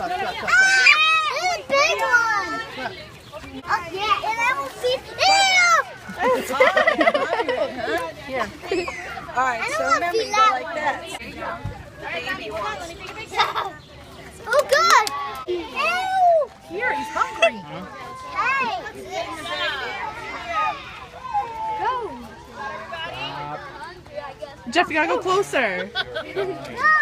It's a big one. Oh, yeah, and I will feed you. Yeah. All right, so remember you go like that. Oh, God. Ew. Here, he's hungry. Hey. Go. Jeff, you gotta go closer. No.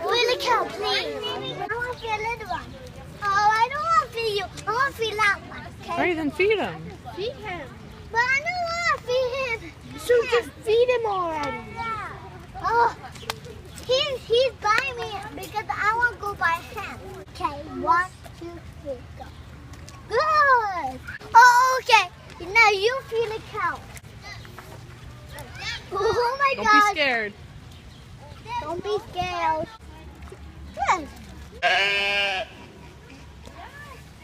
Willy cow, please. I want to feed a little one. Oh, I don't want to feed you. I want to feed that one. Okay? All right, then feed him. Feed him. But I don't want to feed him. So just feed him already. Oh, he's by me because I want to go by him. Okay, 1, 2, 3, go. Good. Oh, okay. Now you feed the cow. Oh my Don't God. be scared. Don't be scared. Good.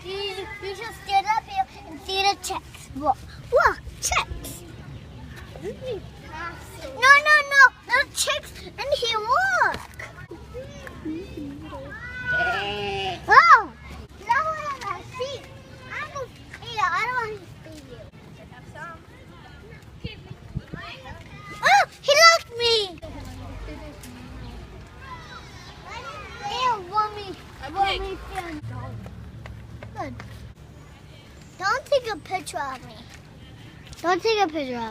You should stand up here and see the checks. Look, checks. No, the chicks in here, look. Oh, no one on my seat. I don't want to feed you. Oh, he locked me. Good. Don't take a picture of me. Don't take a picture of me.